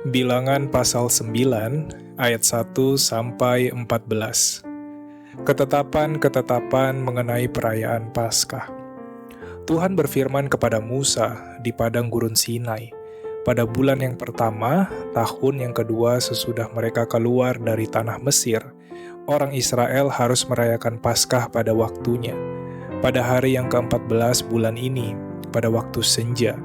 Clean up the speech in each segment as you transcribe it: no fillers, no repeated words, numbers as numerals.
Bilangan pasal 9 ayat 1 sampai 14. Ketetapan-ketetapan mengenai perayaan Paskah. Tuhan berfirman kepada Musa di padang gurun Sinai pada bulan yang pertama, tahun yang kedua sesudah mereka keluar dari tanah Mesir. Orang Israel harus merayakan Paskah pada waktunya. Pada hari yang ke-14 bulan ini, pada waktu senja,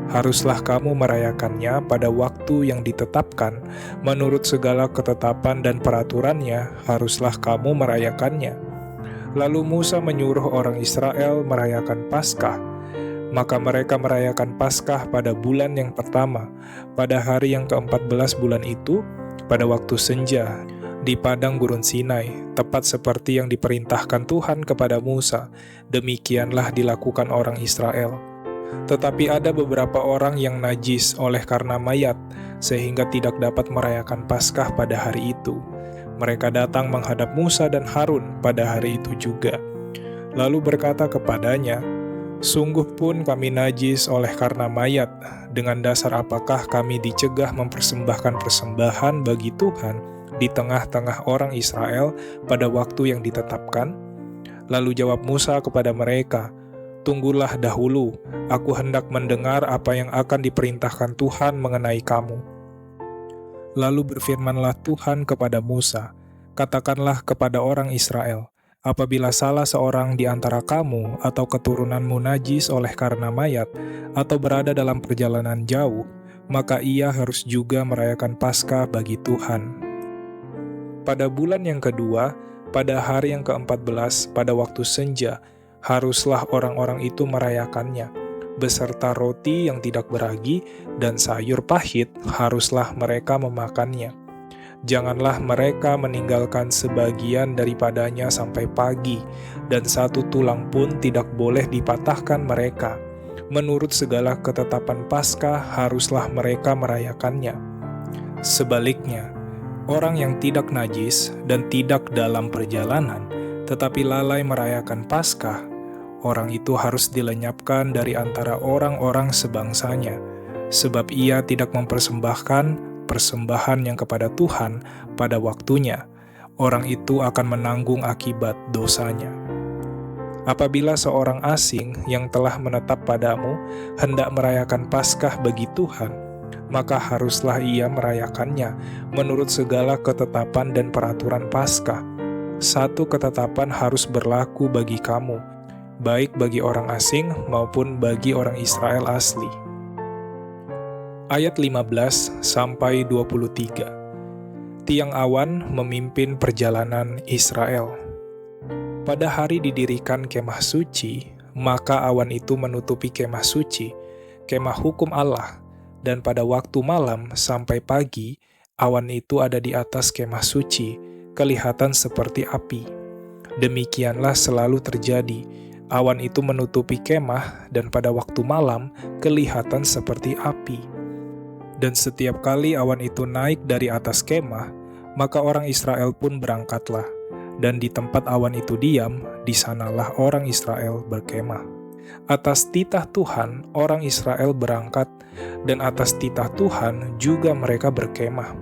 haruslah kamu merayakannya pada waktu yang ditetapkan. Menurut segala ketetapan dan peraturannya, haruslah kamu merayakannya. Lalu Musa menyuruh orang Israel merayakan Paskah. Maka mereka merayakan Paskah pada bulan yang pertama, pada hari yang ke-14 bulan itu, pada waktu senja, di padang gurun Sinai, tepat seperti yang diperintahkan Tuhan kepada Musa. Demikianlah dilakukan orang Israel. Tetapi ada beberapa orang yang najis oleh karena mayat, sehingga tidak dapat merayakan Paskah pada hari itu. Mereka datang menghadap Musa dan Harun pada hari itu juga. Lalu berkata kepadanya, "Sungguh pun kami najis oleh karena mayat. Dengan dasar apakah kami dicegah mempersembahkan persembahan bagi Tuhan di tengah-tengah orang Israel pada waktu yang ditetapkan?" Lalu jawab Musa kepada mereka, "Tunggulah dahulu, aku hendak mendengar apa yang akan diperintahkan Tuhan mengenai kamu." Lalu berfirmanlah Tuhan kepada Musa, "Katakanlah kepada orang Israel, apabila salah seorang di antara kamu atau keturunanmu najis oleh karena mayat, atau berada dalam perjalanan jauh, maka ia harus juga merayakan Paskah bagi Tuhan. Pada bulan yang kedua, pada hari yang ke-14, pada waktu senja, haruslah orang-orang itu merayakannya, beserta roti yang tidak beragi dan sayur pahit haruslah mereka memakannya. Janganlah mereka meninggalkan sebagian daripadanya sampai pagi, dan satu tulang pun tidak boleh dipatahkan mereka. Menurut segala ketetapan Paskah haruslah mereka merayakannya. Sebaliknya, orang yang tidak najis dan tidak dalam perjalanan, tetapi lalai merayakan Paskah, orang itu harus dilenyapkan dari antara orang-orang sebangsanya, sebab ia tidak mempersembahkan persembahan yang kepada Tuhan pada waktunya. Orang itu akan menanggung akibat dosanya. Apabila seorang asing yang telah menetap padamu hendak merayakan Paskah bagi Tuhan, maka haruslah ia merayakannya menurut segala ketetapan dan peraturan Paskah. Satu ketetapan harus berlaku bagi kamu, baik bagi orang asing maupun bagi orang Israel asli. Ayat 15 sampai 23. Tiang awan memimpin perjalanan Israel. Pada hari didirikan kemah suci, maka awan itu menutupi kemah suci, kemah hukum Allah, dan pada waktu malam sampai pagi, awan itu ada di atas kemah suci, kelihatan seperti api. Demikianlah selalu terjadi. Awan itu menutupi kemah, dan pada waktu malam kelihatan seperti api. Dan setiap kali awan itu naik dari atas kemah, maka orang Israel pun berangkatlah. Dan di tempat awan itu diam, di sanalah orang Israel berkemah. Atas titah Tuhan, orang Israel berangkat, dan atas titah Tuhan juga mereka berkemah.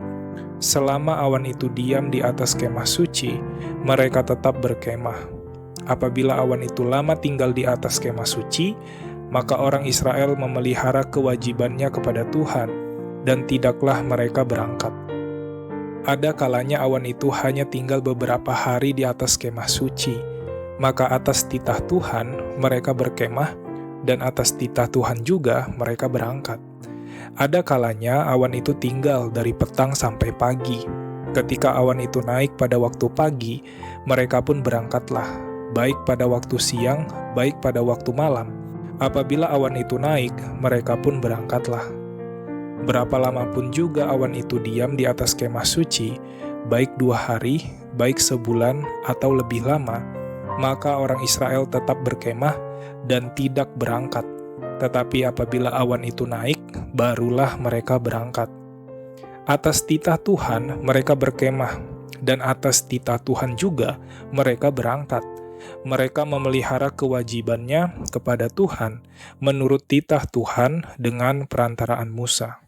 Selama awan itu diam di atas kemah suci, mereka tetap berkemah. Apabila awan itu lama tinggal di atas kemah suci, maka orang Israel memelihara kewajibannya kepada Tuhan, dan tidaklah mereka berangkat. Ada kalanya awan itu hanya tinggal beberapa hari di atas kemah suci, maka atas titah Tuhan mereka berkemah, dan atas titah Tuhan juga mereka berangkat. Ada kalanya awan itu tinggal dari petang sampai pagi. Ketika awan itu naik pada waktu pagi, mereka pun berangkatlah, baik pada waktu siang, baik pada waktu malam. Apabila awan itu naik, mereka pun berangkatlah. Berapa lama pun juga awan itu diam di atas kemah suci, baik 2 hari, baik sebulan, atau lebih lama, maka orang Israel tetap berkemah dan tidak berangkat. Tetapi apabila awan itu naik, barulah mereka berangkat. Atas titah Tuhan mereka berkemah, dan atas titah Tuhan juga mereka berangkat. Mereka memelihara kewajibannya kepada Tuhan menurut titah Tuhan dengan perantaraan Musa.